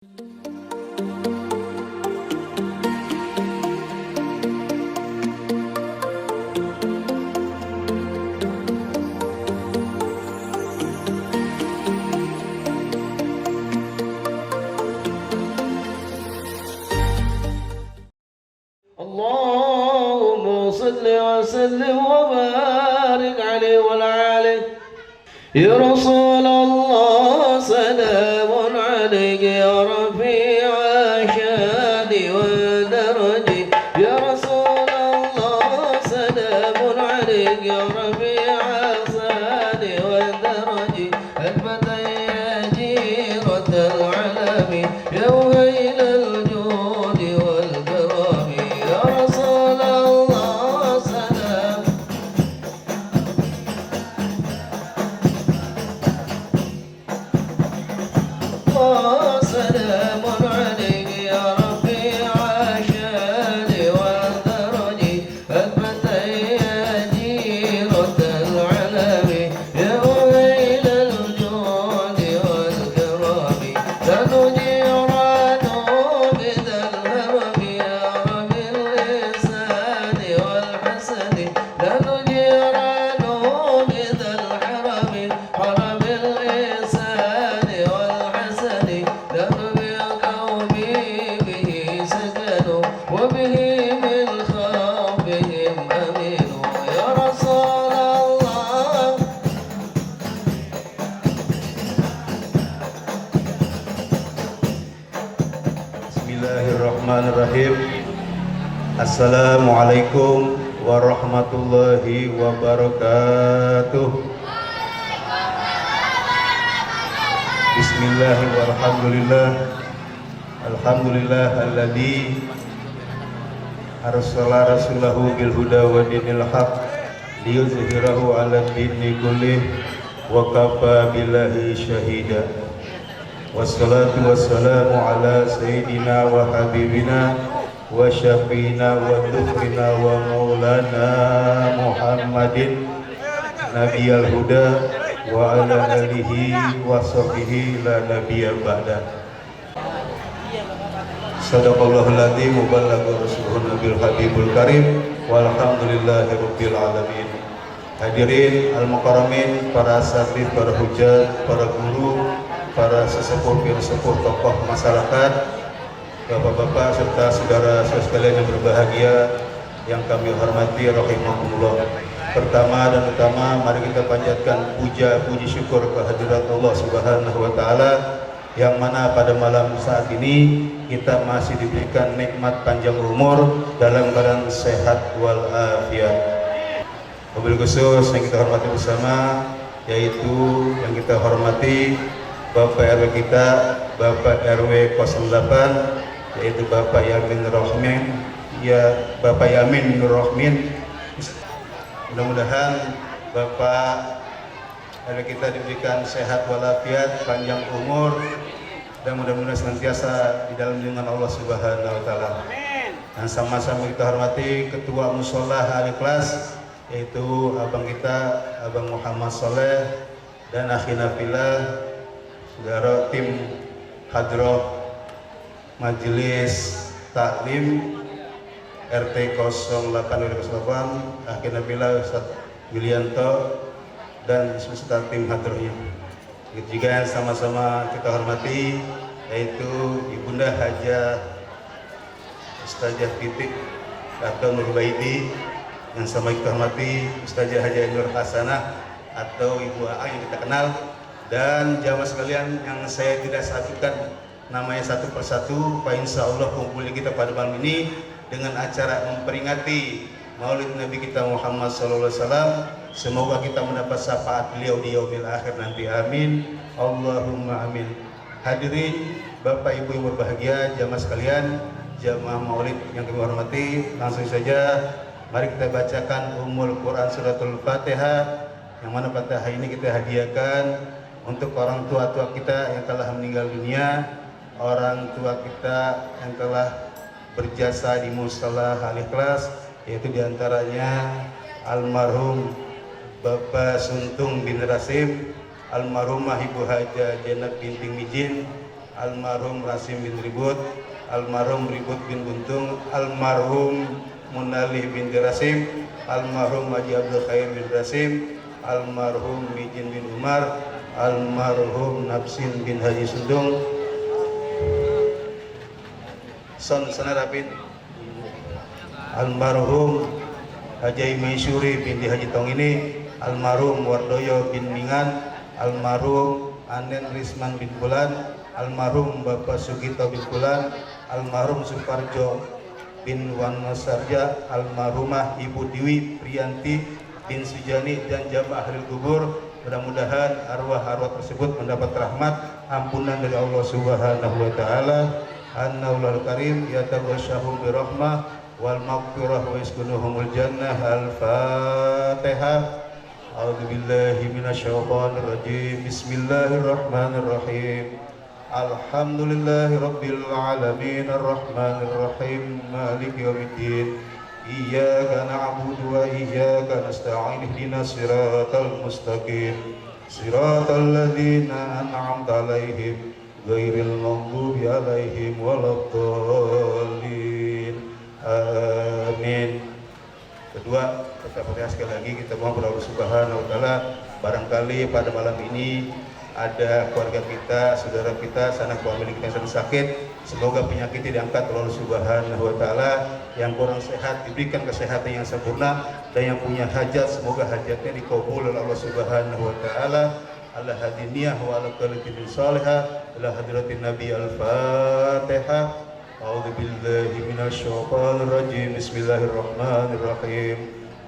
اللهم صل وسلم وبارك عليه وعلى آله. يا رسول الله سلام عليك يا رفيع شاني ودرجي. يا رسول الله سلام عليك يا رفيع شاني ودرجي. المتى يا جيرة العالم يا ويل الجود والكرم. يا رسول الله سلام. سلام عليك يا رفيع الشان والدرج. المتى يا جيرة العلم يا ويل الجود والكرم. لنجيران بذا الهرم يا رب اللسان والحسن. لنجيران بذا الحرم حرم اللسان والحسن. لنبي قومي به سكنوا وبه من خوفهم أمنوا. يا رسول الله Bismillahirrahmanirrahim. Assalamualaikum warahmatullahi wabarakatuh. Bismillahirrahmanirrahim. Alhamdulillah alladzi arsala rasulahu bil huda wa dinil haq liyuzhirahu 'ala dini kullih wa kafa billahi syahida. Wassalatu wassalamu ala sayyidina wa habibina wa syafiina wa dhufrina wa maulana Muhammadin nabiyal huda wa ala alihi wa sahbihi la nabiyya ba'da. Sadaqallahul adzim wa ballagha rasuluhun nabil habibul karim walhamdulillahi rabbil alamin. Hadirin al-mukarramin, para asatidz, para hujat, para guru, para sesepuh sepuh tokoh masyarakat, bapak-bapak serta saudara-saudara sekalian yang berbahagia yang kami hormati rahimakumullah. Pertama dan utama mari kita panjatkan puja puji syukur kehadirat Allah Subhanahu wa taala yang mana pada malam saat ini kita masih diberikan nikmat panjang umur dalam keadaan sehat walafiat. Wabil khusus yang kita hormati bersama yaitu yang kita hormati Bapak RW kita, Bapak RW 08 yaitu Bapak Yamin Rohmin, ya Bapak Yamin Nur Rohmin. Mudah-mudahan Bapak RW kita diberikan sehat walafiat, panjang umur, dan mudah-mudahan senantiasa di dalam lindungan Allah Subhanahu wa taala. Dan sama-sama kita hormati Ketua Mushola Ahli Kelas yaitu abang kita, Abang Muhammad Soleh, dan akhina fillah saudara tim hadroh Majelis Taklim RT 0808 akhina fillah Ustaz Yulianto dan beserta tim hadrohnya. Juga yang sama-sama kita hormati yaitu Ibunda Hajah Ustazah Titik atau Nurbaidi, yang sama kita hormati Ustazah Hajah Nur Hasanah atau Ibu A yang kita kenal, dan jamaah sekalian yang saya tidak satukan namanya satu persatu. Pak insya Allah kumpulnya kita pada malam ini dengan acara memperingati Maulid Nabi kita Muhammad SAW. Semoga kita mendapat syafaat beliau di yaumil akhir nanti, amin Allahumma amin. Hadirin Bapak Ibu yang berbahagia, jamaah sekalian, jamaah Maulid yang kami hormati, langsung saja mari kita bacakan Ummul Quran Suratul Fatihah, yang mana Fatihah ini kita hadiahkan untuk orang tua-tua kita yang telah meninggal dunia, orang tua kita yang telah berjasa di Mushola Ahli Kelas, yaitu diantaranya almarhum Bapak Suntung bin Rasim, almarhumah Ibu Hajah Jenab binti Mijin, almarhum Rasim bin Ribut, almarhum Ribut bin Buntung, almarhum Munalih bin Rasim, almarhum Haji Abdul Khair bin Rasim, almarhum Mijin bin Umar, almarhum Nafsin bin Haji Sundung, Sana Rapin, almarhum Haji Maisyuri binti Haji Tongini, almarhum Wardoyo bin Mingan, almarhum Anen Risman bin Bulan, almarhum Bapak Sugito bin Bulan, almarhum Suparjo bin Wanosarja, almarhumah Ibu Dewi Priyanti bin Sujani dan jamaah ahli kubur. Mudah-mudahan arwah-arwah tersebut mendapat rahmat ampunan dari Allah Subhanahu wa taala. An-Naulul Karim yatawasyahum birahmah wal maghfirah wa yaskunuhumul jannah. Al-Fatihah. A'udzu billahi minasyaitonir rajim. Bismillahirrahmanirrahim. Alhamdulillahi rabbil alamin arrahmanir rahim maliki yaumiddin. Iyyaka na'budu wa iyyaka nasta'in ihdinas siratal mustaqim siratal ladzina an'amta 'alaihim ghairil maghdubi 'alaihim waladdallin. Amin. Kedua, kita sekali lagi kita mohon kepada Allah Subhanahu wa taala, barangkali pada malam ini ada keluarga kita, saudara kita, sanak famili kita yang sedang sakit, semoga penyakitnya diangkat oleh Allah Subhanahu wa taala, yang kurang sehat diberikan kesehatan yang sempurna, dan yang punya hajat semoga hajatnya dikabul oleh Allah Subhanahu wa taala. Ala hadiniyah wa ala qalitin salihah ila hadratin nabi. Al-Fatihah. A'udzu billahi minasyaitonir rajim. Bismillahirrahmanirrahim.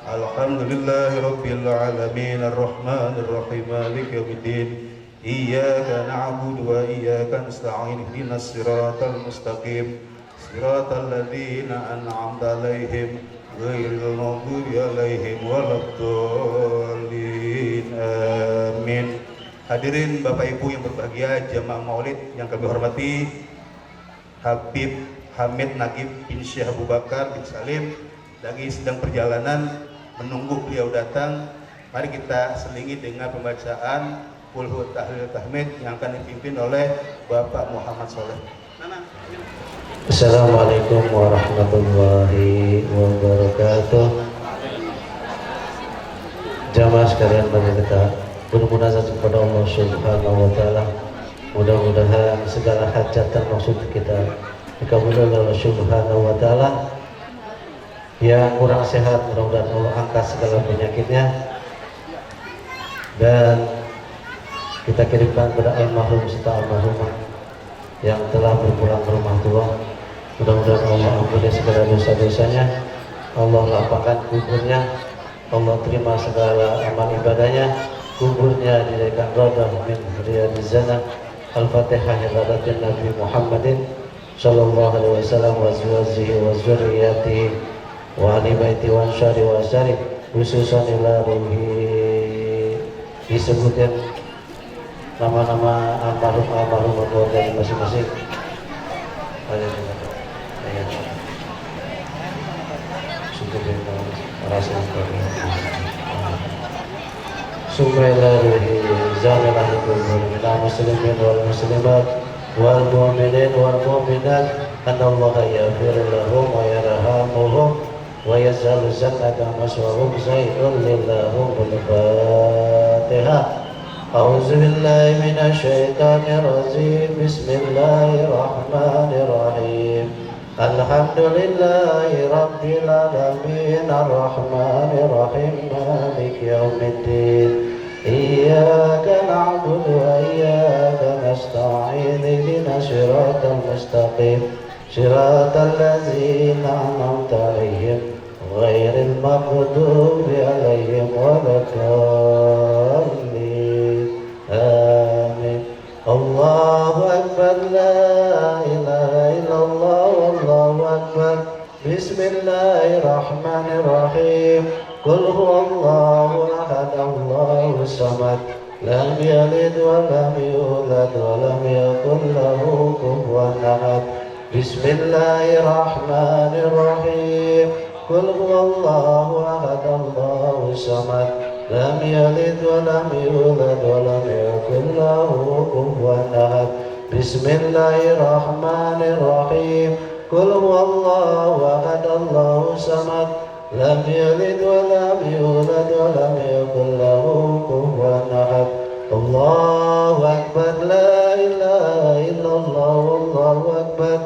Alhamdulillahi rabbil alamin arrahmanir rahim maliki yaumiddin. Iyyaka na'budu wa iyyaka nasta'in ihdinas siratal mustaqim siratal ladzina an'amta 'alaihim ghairil maghdubi 'alaihim waladdallin. Amin. Hadirin Bapak Ibu yang berbahagia, jamaah Maulid yang kami hormati, Habib Hamid Nagib bin Syekh Abu Bakar bin Salim lagi sedang perjalanan menunggu beliau datang. Mari kita selingi dengan pembacaan Qul Tahlil Tahmid yang akan dipimpin oleh Bapak Muhammad Soleh. Assalamualaikum warahmatullahi wabarakatuh. Jamaah sekalian, mari kita bermunajat kepada Allah Subhanahu wa taala. Mudah-mudahan segala hajat dan maksud kita dikabulkan oleh Allah Subhanahu wa taala. Yang kurang sehat mudah-mudahan Allah angkat segala penyakitnya, dan kita kirimkan kepada almarhum serta almarhumah yang telah berpulang ke rumah tua. Mudah-mudahan Allah ampuni segala dosa-dosanya, Allah lapangkan kuburnya, Allah terima segala amal ibadahnya, kuburnya dijadikan radha min riyadhiz jannah. Al-Fatihah hadatin Nabi Muhammadin sallallahu alaihi wasallam wa azwajihi wa dzurriyyatihi wa ahli baiti wa ansyari wa asyari khususan ila ruhi. Disebutkan nama-nama almarhum keluarga masing-masing. Sumailahi zalalahu min muslimin wal muslimat wal mu'minin wal mu'minat annallaha yaghfiru lahum wa yarhamuhum wa yazhalu jannata maswahum zaidun lillahum bil Fatihah. A'udzu billahi minasy syaithanir rajim. Bismillahirrahmanirrahim. Alhamdulillahi rabbil alamin arrahmanir rahim maliki yaumiddin. Iyyaka na'budu wa iyyaka nasta'in ihdinas siratal mustaqim siratal ladzina an'amta 'alaihim ghairil maghdubi 'alaihim waladdallin. Amin. Allahu akbar, la ilaha illallah, wallahu akbar. Bismillahirrahmanirrahim. Qul huwallahu ahad, Allahus samad, lam yalid wa lam yulad wa lam yakul lahu kufuwan ahad. Bismillahirrahmanirrahim. Qul huwallahu ahad, Allahus samad, lam yalid wa lam yulad wa lam yakul lahu kufuwan ahad. بسم الله الرحمن الرحيم قل هو الله أحد الله الصمد لم يلد ولم يولد ولم يكن له كفوا أحد الله أكبر لا إله إلا الله والله أكبر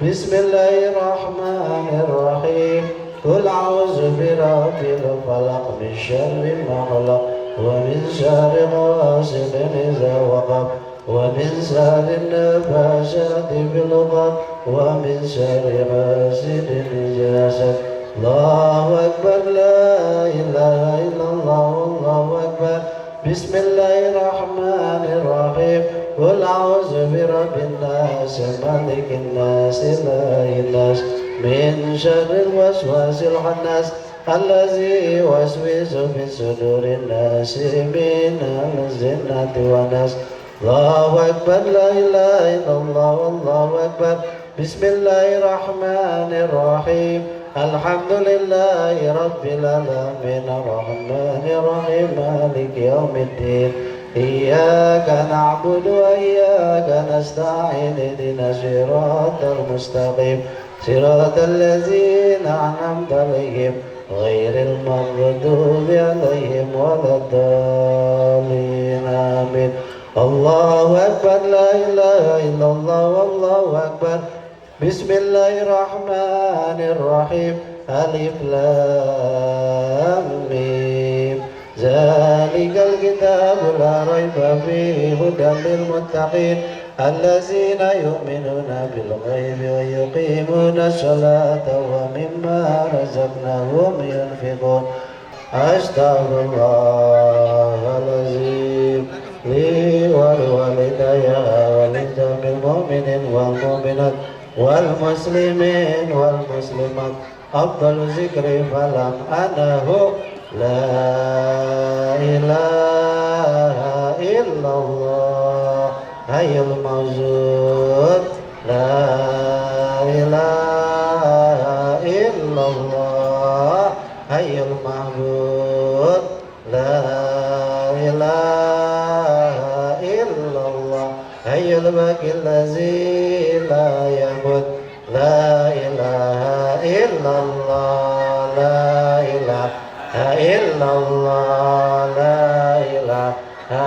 بسم الله الرحمن الرحيم قل أعوذ برب الفلق من شر ما خلق ومن شر غاسق إذا وقب ومن شر النفاثات في العقد ومن شر حاسد إذا حسد الله أكبر لا إله إلا الله والله أكبر بسم الله الرحمن الرحيم قل أعوذ برب الناس ملك الناس إله الناس من شر الوسواس الخناس الذي يوسوس في صدور الناس من الجنة والناس الله أكبر لا إله إلا الله والله أكبر بسم الله الرحمن الرحيم الحمد لله رب العالمين الرحمن الرحيم مالك يوم الدين إياك نعبد وإياك نستعين اهدنا الصراط المستقيم صراط الذين أنعمت عليهم غير المغضوب عليهم ولا الضالين آمين الله أكبر لا إله إلا الله والله أكبر بسم الله الرحمن الرحيم ألف لام ميم ذلك الكتاب لا ريب فيه هدى للمتقين الذين يؤمنون بالغيب ويقيمون الصلاة ومما رزقناهم ينفقون أستغفر الله العظيم لي ولوالدي ولجميع المؤمنين والمؤمنات والمسلمين والمسلمات أفضل ذكر فلم أنه لا إله إلا الله حي الموجود لا إله إلا الله حي المعبود لا إله إلا الله حي الباقي الذي لا يموت لا إله إلا الله لا إله إلا الله لا إله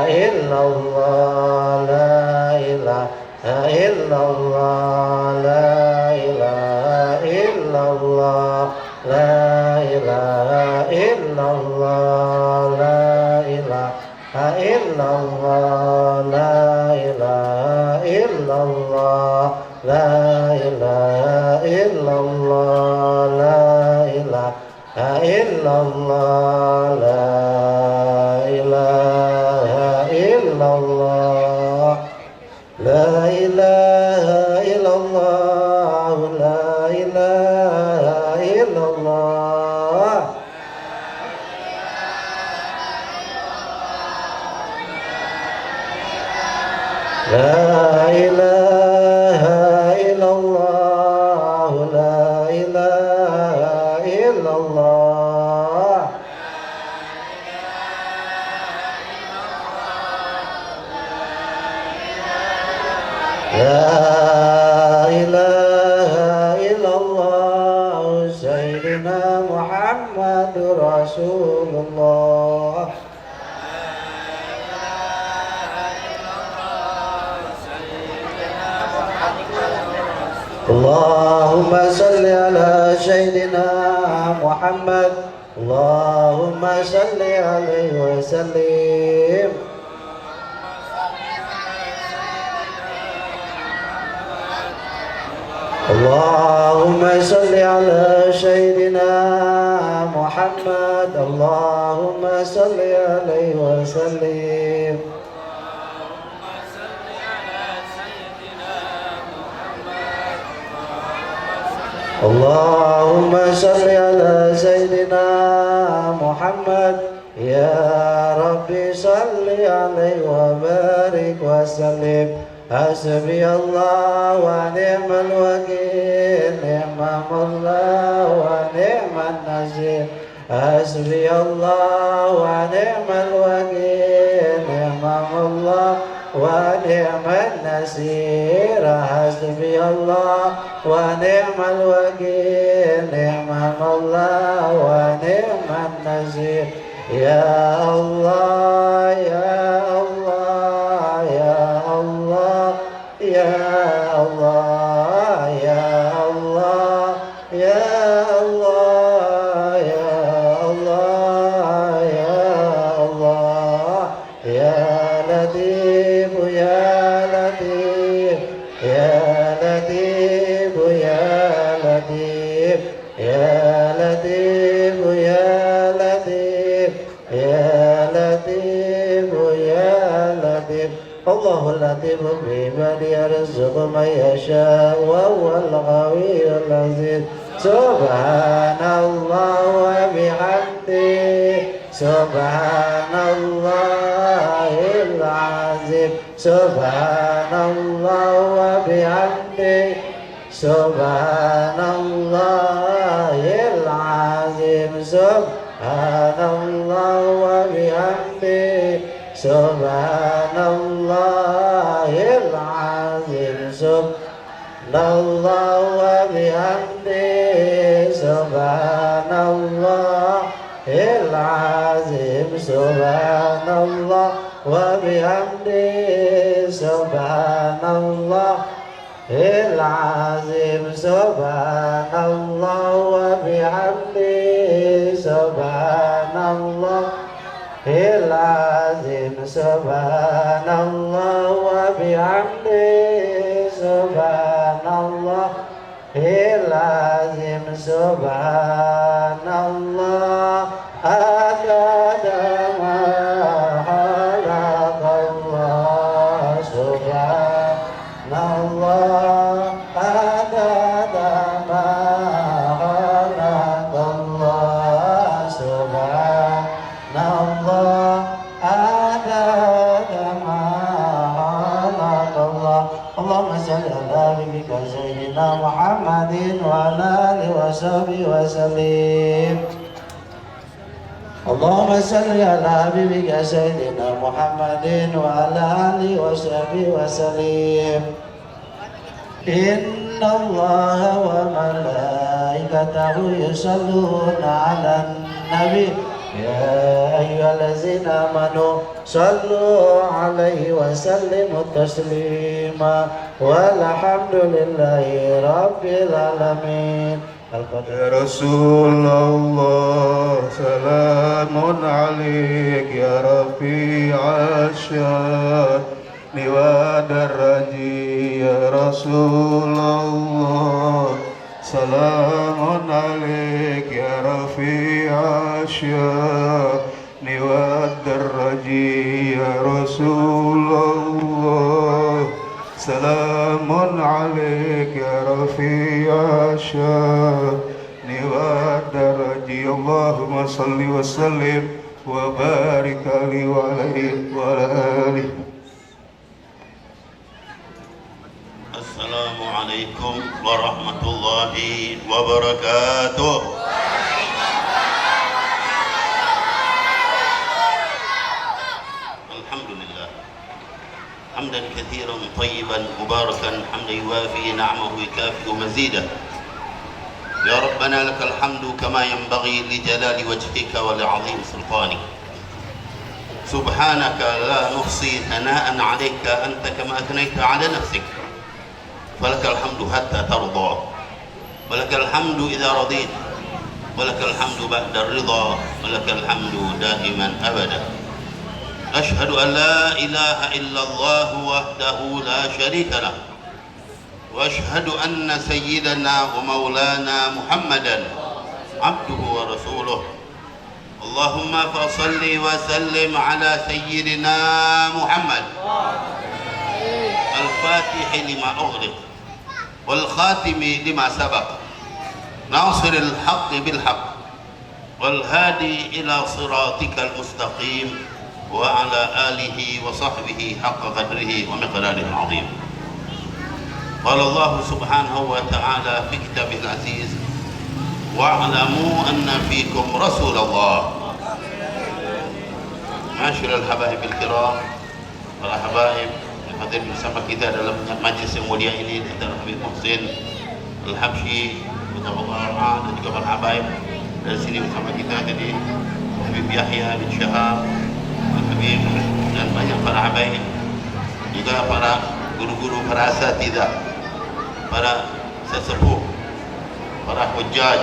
إلا الله لا إله إلا الله لا إله إلا الله لا إله إلا الله لا إله إلا الله لا إله إلا الله لا إله إلا الله لا إله إلا الله لا إله إلا الله لا إله إلا الله لا إله إلا الله لا إله إلا الله لا إله إلا الله لا إله إلا الله سيدنا محمد رسول الله اللهم صل على سيدنا محمد اللهم صل عليه وسلم اللهم صل على سيدنا محمد اللهم صل عليه وسلم اللهم صل على سيدنا محمد يا ربي صل عليه وبارك وسلم حسبي الله ونعم الوكيل نعم الله ونعم النصير حسبي الله ونعم الوكيل نعم الله ونعم النصير حسبي الله ونعم الوكيل نعم الله ونعم النصير يا الله يا الله يا الله يا الله يا الله يا الله يا الله يا الله يا لطيف يا لطيف يا لطيف يا لطيف يا لطيف يا لطيف يا لطيف يا لطيف الله اللطيف بمن يرزق من يشاء وهو القوي العزيز سبحان الله وبحمده سبحان الله العظيم سبحان الله وبحمده سبحان الله العظيم سبحان الله وبحمده سبحان الله العظيم سبحان الله وبحمده سبحان الله العظيم سبحان الله وبحمده سبحان الله العظيم سبحان الله وبحمده سبحان الله العظيم سبحان الله وبحمده سبحان الله العظيم سبحان الله عدد ما خلق الله سبحان الله عدد ما خلق الله سبحان الله عدد ما خلق الله اللهم صل على نبيك سيدنا محمد وعلى آله وصحبه وسلم اللهم صل على حبيبك سيدنا محمد وعلى آله وصحبه وسلم إن الله وملائكته يصلون على النبي يا أيها الذين آمنوا صلوا عليه وسلموا تسليما والحمد لله رب العالمين. Ya Rasulullah salamun alaik ya Rafi'ash syani wa daraji ya Rasulullah salamun alaik ya Rafi'ash syani wa daraji ya Rasulullah salamun alaik ya Rafi'ash syani wa daraji Allahumma salli wa sallim wa barik alaihi wa alihi wa alihi. Assalamualaikum warahmatullahi wabarakatuh. Alhamdulillah hamdan katsiran tayyiban mubarakan hamdan yuwafi na'amahu wa yukafi'u mazidah. Ya Rabbana lakal hamdu kama yanbaghi li jalali wajhika wa li 'azimi sultanik. Subhanaka la nuhsi thana'an 'alaika anta kama athnayta 'ala nafsik. فلك الحمد حتى ترضى ولك الحمد إذا رضيت ولك الحمد بعد الرضا ولك الحمد دائما أبدا. أشهد أن لا إله إلا الله وحده لا شريك له وأشهد أن سيدنا ومولانا محمدا عبده ورسوله. اللهم فصل وسلم على سيدنا محمد الفاتح لما أغلق والخاتم لما سبق ناصر الحق بالحق والهادي إلى صراطك المستقيم وعلى آله وصحبه حق قدره ومقداره العظيم. قال الله سبحانه وتعالى في كتابه العزيز واعلموا أن فيكم رسول الله. معاشر الحبايب الكرام والأحبائب hadir bersama kita dalam majlis yang mulia ini, antara Habib Muhsin Al-Habsyi, dan juga para habaib dari sini bersama kita, jadi Habib Yahya bin Syahab, Habib, dan banyak para habaib, juga para guru-guru, para asatidzah, para sesepuh, para hujjaj,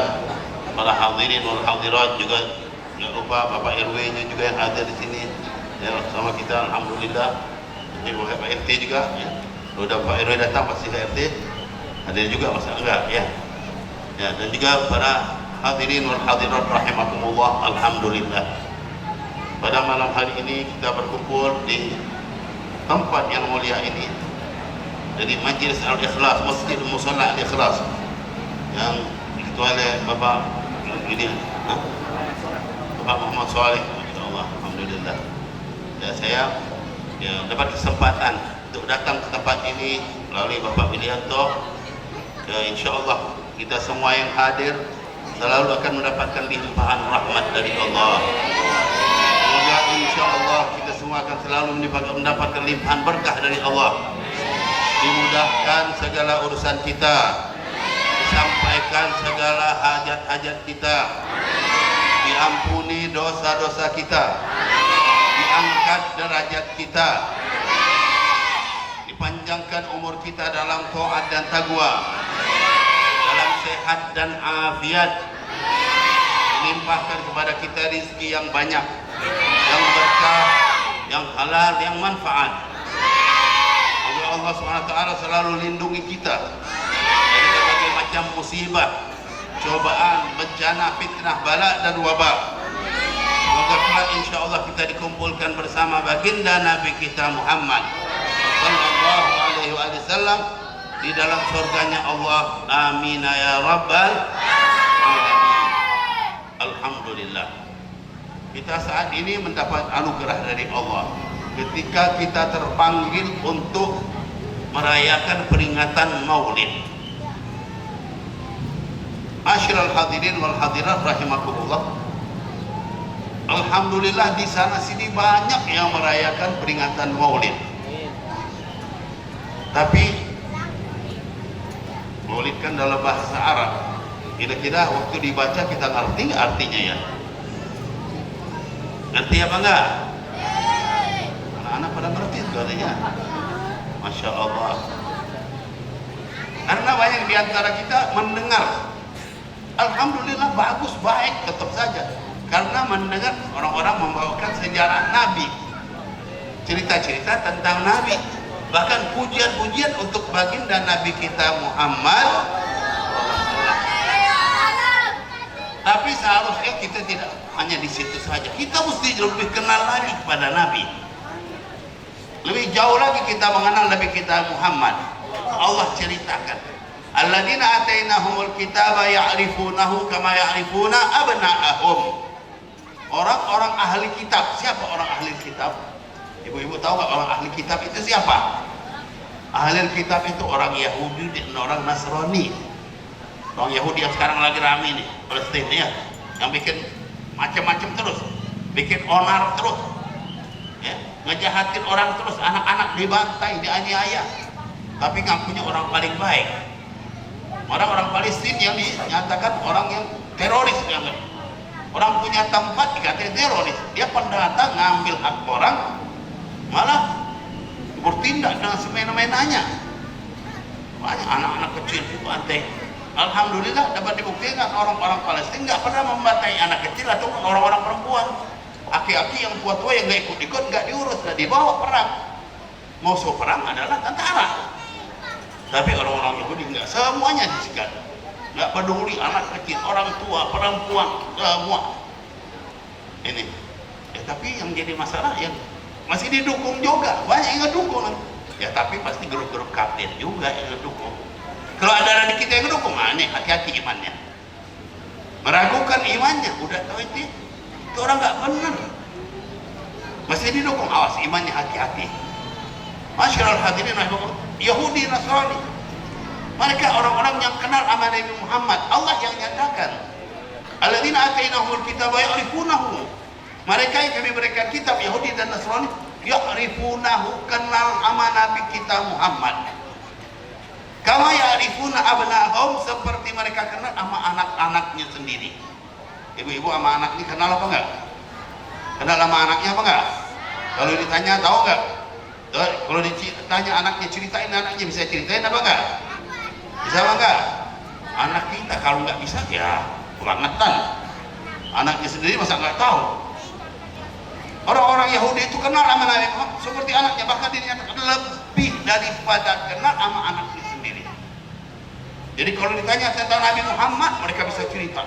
para hadirin wal hadirat, juga jangan lupa Bapak RW-nya juga yang ada di sini ya, bersama kita, alhamdulillah. Ini Pak RT juga ya. Udah Pak RW datang pasti Pak RT ada juga, masa enggak ya. Ya, dan juga para hadirin wal hadirat rahimakumullah, alhamdulillah. Pada malam hari ini kita berkumpul di tempat yang mulia ini, jadi Majlis Al-Ikhlas, Masjid Musalla Al-Ikhlas yang diketuai oleh Bapak ini, Bapak Muhammad Saleh, insyaallah, alhamdulillah. Ya, saya ya, dapat kesempatan untuk datang ke tempat ini melalui Bapak Widianto. Ya, insyaallah kita semua yang hadir selalu akan mendapatkan limpahan rahmat dari Allah. Semoga insyaallah kita semua akan selalu mendapatkan limpahan berkah dari Allah. Dimudahkan segala urusan kita, disampaikan segala hajat-hajat kita, diampuni dosa-dosa kita, diangkat derajat kita, dipanjangkan umur kita dalam taat dan taqwa, dalam sehat dan afiat, dilimpahkan kepada kita rezeki yang banyak, yang berkah, yang halal, yang manfaat. Semoga Allah SWT selalu lindungi kita dari berbagai macam musibah, cobaan, bencana, fitnah, bala dan wabak. Semoga kelak insyaallah kita dikumpulkan bersama baginda Nabi kita Muhammad sallallahu alaihi wasallam di dalam surganya Allah. Amin ya rabbal alamin. Alhamdulillah. Kita saat ini mendapat anugerah dari Allah ketika kita terpanggil untuk merayakan peringatan Maulid. Masyiral hadirin wal hadirat rahimakumullah. Alhamdulillah di sana sini banyak yang merayakan peringatan Maulid. Tapi Maulid kan dalam bahasa Arab. Kira-kira waktu dibaca kita ngerti nggak artinya ya? Ngerti apa enggak? Anak-anak pada ngerti itu artinya. Masya Allah. Karena banyak di antara kita mendengar. Alhamdulillah bagus, baik, tetap saja. Karena mendengar orang-orang membawakan sejarah Nabi, cerita-cerita tentang Nabi, bahkan pujian-pujian untuk baginda Nabi kita Muhammad. Tapi seharusnya kita tidak hanya di situ saja. Kita mesti lebih kenal lagi kepada Nabi. Lebih jauh lagi kita mengenal Nabi kita Muhammad. Allah ceritakan, alladzina atainahumul kitaba ya'rifunahu kama ya'rifuna abna'ahum. Orang-orang ahli kitab. Siapa orang ahli kitab? Ibu-ibu tahu nggak orang ahli kitab itu siapa? Ahli kitab itu orang Yahudi dan orang Nasrani. Orang Yahudi yang sekarang lagi ramai nih, Palestina ya, yang bikin macam-macam terus, bikin onar terus, ya, ngejahatin orang terus, anak-anak dibantai, dianiaya, tapi ngakunya orang paling baik. Orang-orang Palestina yang dinyatakan orang yang teroris, dianggap. Orang punya tempat dikatakan teroris, dia pendatang ngambil hak orang, malah bertindak dengan semena-menanya. Banyak anak-anak kecil dibantai. Alhamdulillah dapat dibuktikan orang-orang Palestina nggak pernah membantai anak kecil atau orang-orang perempuan. Aki-aki yang tua-tua yang nggak ikut-ikut, nggak diurus, nggak dibawa perang. Musuh perang adalah tentara. Tapi orang-orang Yahudi nggak, semuanya disikat. Nggak peduli anak kecil, orang tua, perempuan, semua. Ini. Ya, tapi yang jadi masalah yang masih didukung juga, banyak yang ngedukung. Ya tapi pasti grup-grup kafir juga yang ngedukung. Kalau ada adik kita yang ngedukung, aneh, hati-hati imannya. Meragukan imannya, udah tahu itu orang nggak benar. Masih didukung, awas imannya, hati-hati. Masyiral hadirin rahimakumullah, Yahudi Nasrani, mereka orang-orang yang kenal sama Nabi Muhammad. Allah yang nyatakan, alladzina atainahumul kitaba ya'rifunahu. Mereka yang kami berikan kitab, Yahudi dan Nasrani, ya'rifunahu, kenal sama Nabi kita Muhammad. Kama ya'rifuna abna'ahum, seperti mereka kenal sama anak-anaknya sendiri. Ibu-ibu sama anaknya kenal apa enggak? Kenal sama anaknya apa enggak? Kalau ditanya tahu enggak? Kalau ditanya anaknya, ceritain anaknya, bisa ceritain apa enggak? Bisa apa enggak? Anak kita kalau enggak bisa ya kebangetan. Anaknya sendiri masa enggak tahu. Orang-orang Yahudi itu kenal sama Nabi Muhammad seperti anaknya, bahkan dinyatakan lebih daripada kenal sama anaknya sendiri. Jadi kalau ditanya tentang Nabi Muhammad, mereka bisa cerita.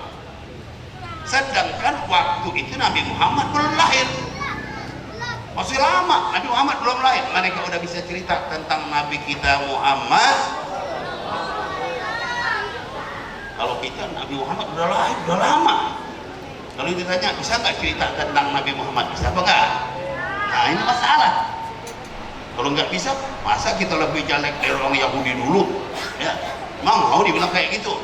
Sedangkan waktu itu Nabi Muhammad belum lahir, masih lama Nabi Muhammad belum lahir, mereka udah bisa cerita tentang Nabi kita Muhammad. Kalau kita Nabi Muhammad udah lahir, udah lama. Kalau ditanya bisa nggak cerita tentang Nabi Muhammad, bisa apa nggak? Nah ini masalah. Kalau nggak bisa, masa kita lebih jelek dari orang Yahudi dulu? Ya, mau dibilang kayak gitu.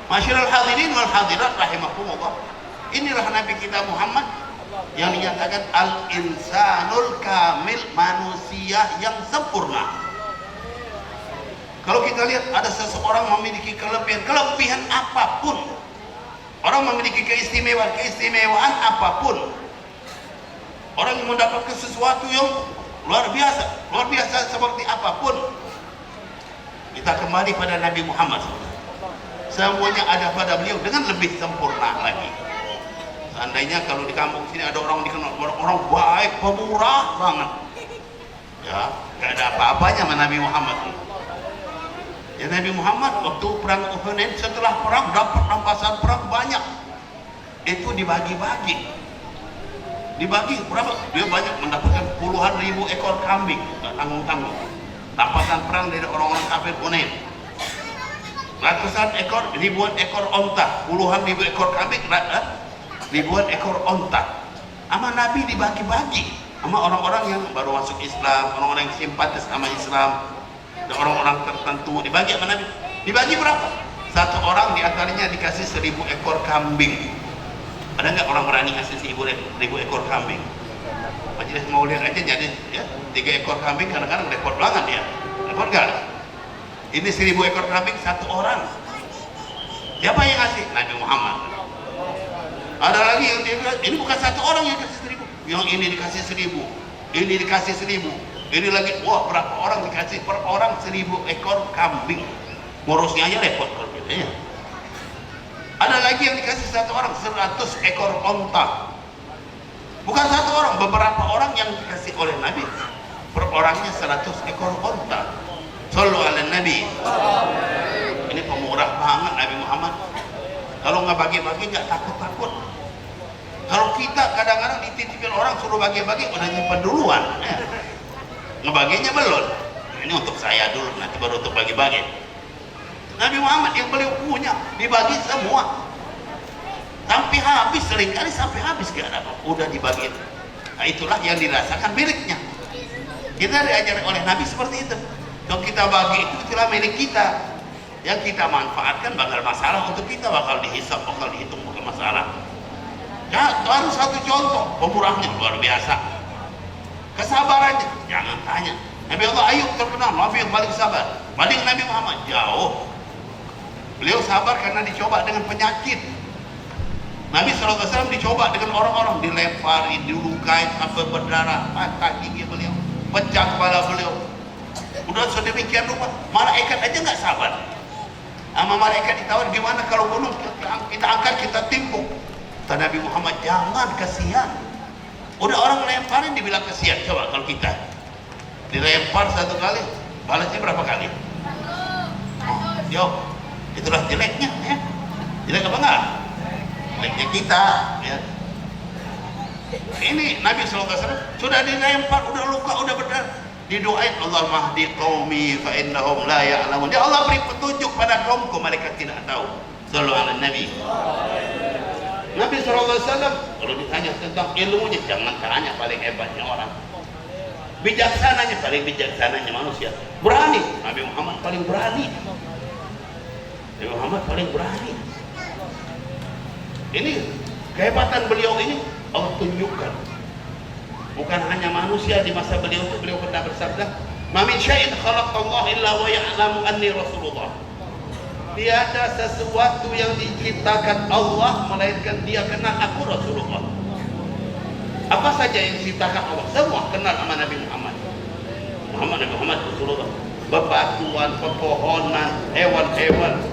Masyiral hadirin wal hadirat rahimakumullah. Inilah Nabi kita Muhammad yang dinyatakan al-insanul kamil, manusia yang sempurna. Kalau kita lihat ada seseorang memiliki kelebihan apapun, orang memiliki keistimewaan apapun, orang yang mendapatkan sesuatu yang luar biasa seperti apapun, kita kembali pada Nabi Muhammad. Semuanya ada pada beliau dengan lebih sempurna lagi. Seandainya kalau di kampung sini ada orang dikenal orang baik, pemurah banget, ya gak ada apa-apanya sama Nabi Muhammad. Ya Nabi Muhammad waktu perang Uhud, setelah perang dapat rampasan perang banyak, itu dibagi berapa? Dia banyak, mendapatkan puluhan ribu ekor kambing, nggak tanggung-tanggung. Rampasan perang dari orang-orang kafir Hunain. Ratusan ekor, ribuan ekor onta, puluhan ribu ekor kambing, ribuan ekor onta. Sama Nabi dibagi-bagi sama orang-orang yang baru masuk Islam, orang-orang yang simpatis sama Islam. Orang-orang tertentu dibagi sama Nabi. Dibagi berapa? Satu orang diantaranya dikasih 1000 ekor kambing. Ada nggak orang berani ngasih 1000 ekor kambing? Majelis Maulid aja jadi ya 3 ekor kambing kadang-kadang repot banget ya. Repot nggak? Ini 1000 ekor kambing satu orang. Siapa yang ngasih? Nabi Muhammad. Ada lagi yang dia bilang, ini bukan satu orang yang kasih 1000. Yang ini dikasih 1000, ini dikasih 1000. Ini lagi, wah berapa orang dikasih, per orang 1000 ekor kambing. Ngurusnya aja repot kalau gitu ya. Ada lagi yang dikasih satu orang 100 ekor onta. Bukan satu orang, beberapa orang yang dikasih oleh Nabi. Per orangnya 100 ekor onta. Sallu ala Nabi. Ini pemurah banget Nabi Muhammad. Kalau nggak bagi-bagi nggak takut-takut. Kalau kita kadang-kadang dititipin orang suruh bagi-bagi udah nyimpen duluan. Ya. Ngebaginya belum, ini untuk saya dulu, nanti baru untuk bagi-bagi. Nabi Muhammad yang beliau punya dibagi semua sampai habis, seringkali sampai habis gak ada apa, udah dibagi. Nah itulah yang dirasakan miliknya. Kita diajar oleh Nabi seperti itu. Kalau kita bagi itu itulah milik kita, yang kita manfaatkan bakal masalah untuk kita, bakal dihisap, bakal dihitung, bakal masalah. Ya baru satu contoh, pemurahnya luar biasa. Kesabarannya jangan tanya. Nabi Allah Ayub terkenal Nabi yang paling sabar. Banding Nabi Muhammad jauh. Beliau sabar karena dicoba dengan penyakit. Nabi SAW dicoba dengan orang-orang, dilempari, dilukai sampai berdarah, patah gigi beliau, pecah kepala beliau. Udah sedemikian rupa, malaikat aja nggak sabar. Sama malaikat ditawar, gimana kalau gunung kita angkat, kita timpuk. Kata Nabi Muhammad, jangan, kasihan. Udah orang lemparin dibilang kesian. Coba kalau kita dilempar satu kali, balasnya berapa kali? Jawab. Itulah jeleknya ya. Jelek apa enggak? Jeleknya kita ya. Ini Nabi SAW sudah dilempar, udah luka, udah berdarah, didoain Allah mahdi qaumi fa innahum la ya'lamun. Ya Allah beri petunjuk pada kaumku, mereka tidak tahu. Sallallahu alaihi Nabi. Nabi SAW kalau ditanya tentang ilmunya, jangan tanya paling hebatnya orang, bijaksananya paling bijaksananya manusia. Berani, Nabi Muhammad paling berani. Nabi Muhammad paling berani. Ini kehebatan beliau ini Allah tunjukkan. bukan hanya manusia. Di masa beliau itu beliau pernah bersabda, "Ma min syai'in khalaqallahu illa wa ya'lamu anni Rasulullah." Tiada sesuatu yang diciptakan Allah melainkan dia kenal aku Rasulullah. Apa saja yang diciptakan Allah, semua kenal sama Nabi Muhammad. Nabi Muhammad Rasulullah. Bebatuan, pepohonan, hewan-hewan,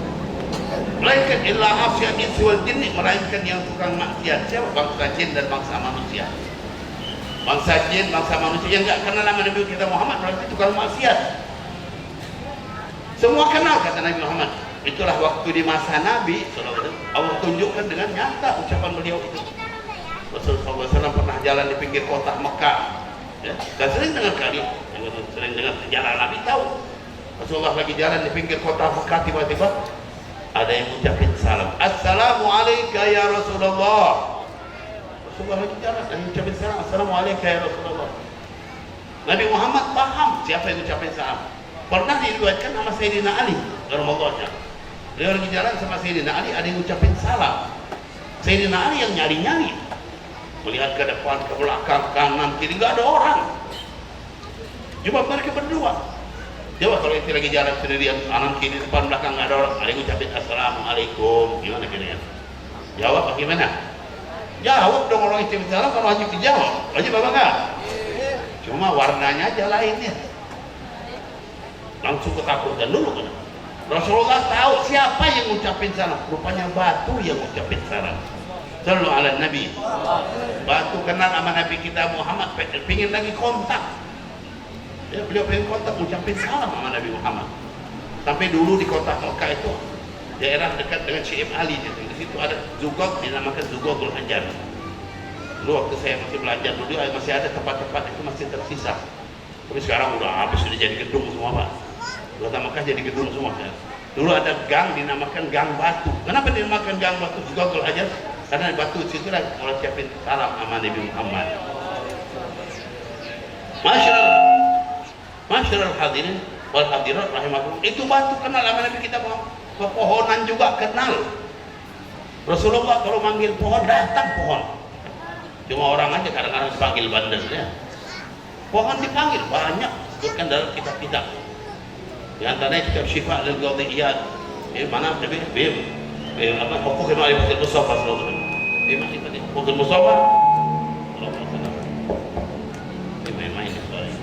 melainkan illa asya insi wal jinni, melainkan yang tukang maksiat. Siapa? Bangsa jin dan bangsa manusia. Bangsa jin, bangsa manusia yang enggak kenal nama Nabi kita Muhammad berarti tukang maksiat. Semua kenal kata Nabi Muhammad. Itulah waktu di masa Nabi SAW, Allah tunjukkan dengan nyata ucapan beliau itu. Rasulullah SAW pernah jalan di pinggir kota Mekah, ya, dan sering dengar sering dengar sejarah Nabi tahu. Rasulullah lagi jalan di pinggir kota Mekah, tiba-tiba ada yang ucapin salam, "Assalamualaikum ya Rasulullah." Rasulullah lagi jalan dan ucapin salam, "Assalamualaikum ya Rasulullah." Nabi Muhammad paham siapa yang ucapin salam. Pernah diriwayatkan nama Sayyidina Ali radhiyallahu anhu. Beliau lagi jalan sama Sayyidina Ali, ada yang ucapin salam. Sayyidina Ali yang nyari-nyari, melihat ke depan, ke belakang, kanan, kiri, nggak ada orang. Cuma mereka berdua. Coba kalau itu lagi jalan sendirian, kanan, kiri, depan, belakang, nggak ada orang, ada yang ucapin assalamualaikum, gimana kira-kira? Jawab bagaimana? Jawab dong, orang ucapin salam, kalau wajib dijawab. Wajib apa enggak? Cuma warnanya aja lainnya. Langsung ketakutan dulu kan. Rasulullah tahu siapa yang ngucapin salam, rupanya batu yang ngucapin salam. Sallu ala Nabi. Batu kenal sama Nabi kita Muhammad, pengen lagi kontak. Ya, beliau pengen kontak, ngucapin salam sama Nabi Muhammad. Sampai dulu di kota Mekah itu, daerah dekat dengan Syekh Ali, di situ ada Zugog, dinamakan Zugogul Hajar. Dulu waktu saya masih belajar dulu, masih ada tempat-tempat itu masih tersisa. Tapi sekarang udah habis, sudah jadi gedung semua Pak. Kota Mekah jadi gedung semua ya. Dulu ada gang dinamakan Gang Batu. Kenapa dinamakan Gang Batu? Juga kalau aja karena batu situ lah kalau ucapin salam sama Nabi Muhammad. Masyarul hadirin wal hadirat rahimakumullah. Itu batu kenal sama Nabi kita Muhammad. Pepohonan juga kenal. Rasulullah kalau manggil pohon datang pohon. Cuma orang aja kadang-kadang dipanggil bandel ya. Pohon dipanggil banyak, sebutkan dalam kitab-kitab. Di antaranya kitab Syifa lil Qadhiyat. Mana Nabi? Apa hukum ma'rifatul Mustafa sallallahu alaihi wasallam. Hukum Mustafa sallallahu alaihi wasallam. Main-main soal ini.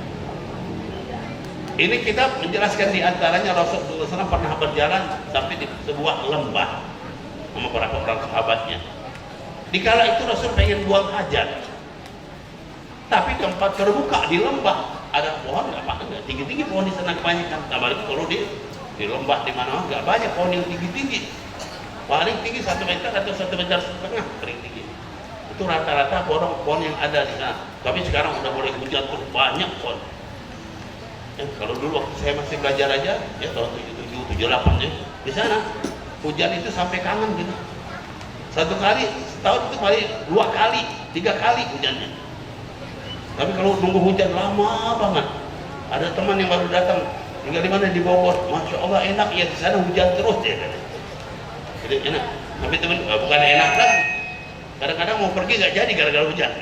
Ini kitab menjelaskan di antaranya Rasulullah SAW pernah berjalan sampai di sebuah lembah sama beberapa orang sahabatnya. Dikala itu Rasul pengen buang hajat, tapi tempat terbuka di lembah ada pohon nggak apa nggak tinggi-tinggi pohon di sana kebanyakan. Apalagi kalau di lembah di mana nggak banyak pohon yang tinggi-tinggi, paling tinggi 1 meter atau 1,5 meter paling tinggi. Itu rata-rata pohon yang ada di sana. Tapi sekarang udah mulai hujan tuh banyak pohon. Ya, kalau dulu waktu saya masih belajar aja, ya tahun 77, 78 ya, di sana hujan itu sampai kangen gitu. Satu kali setahun itu kali 2 kali, 3 kali hujannya. Tapi kalau nunggu hujan lama banget. Ada teman yang baru datang, tinggal di mana di Bogor. Masya Allah enak ya, di sana hujan terus ya. Jadi enak. Tapi teman bukan enak lagi. Kadang-kadang mau pergi nggak jadi gara-gara hujan.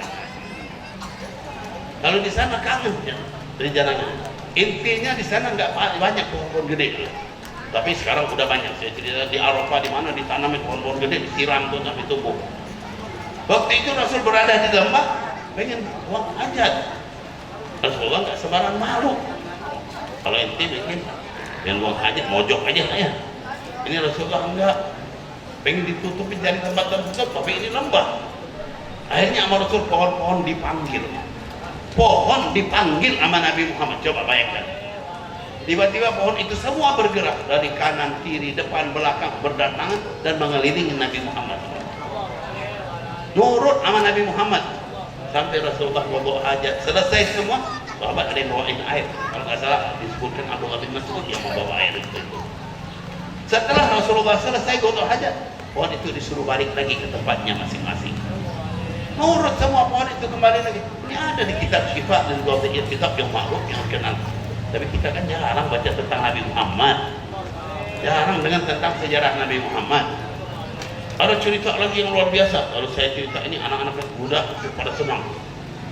Kalau di sana kangen ya, dari jalannya. Intinya di sana nggak banyak pohon-pohon gede. Tapi sekarang udah banyak. Saya cerita di Arafah di mana ditanamin pohon-pohon gede, disiram tuh sampai tumbuh. Waktu itu Rasul berada di lembah, pengen buang hajat. Rasulullah nggak sembarang malu. Kalau ente bikin yang buang hajat, mojok aja ya. Ini Rasulullah enggak, pengen ditutupin dari tempat tertutup, tapi ini lembah. Akhirnya sama Rasul pohon-pohon dipanggil. Pohon dipanggil sama Nabi Muhammad. Coba bayangkan. Tiba-tiba pohon itu semua bergerak dari kanan, kiri, depan, belakang, berdatangan dan mengelilingi Nabi Muhammad. Nurut sama Nabi Muhammad. Sampai Rasulullah bawa hajat selesai semua, sahabat ada yang bawain air. Kalau nggak salah disebutkan Abdullah bin Mas'ud yang membawa air itu. Setelah Rasulullah selesai bawa hajat, pohon itu disuruh balik lagi ke tempatnya masing-masing. Nurut semua pohon itu kembali lagi. Ini ada di kitab Syifa dan Qadhiyat, kitab yang makhluk yang kenal. Tapi kita kan jarang baca tentang Nabi Muhammad, jarang dengan tentang sejarah Nabi Muhammad. Ada cerita lagi yang luar biasa. Kalau saya cerita ini anak-anak muda pada senang.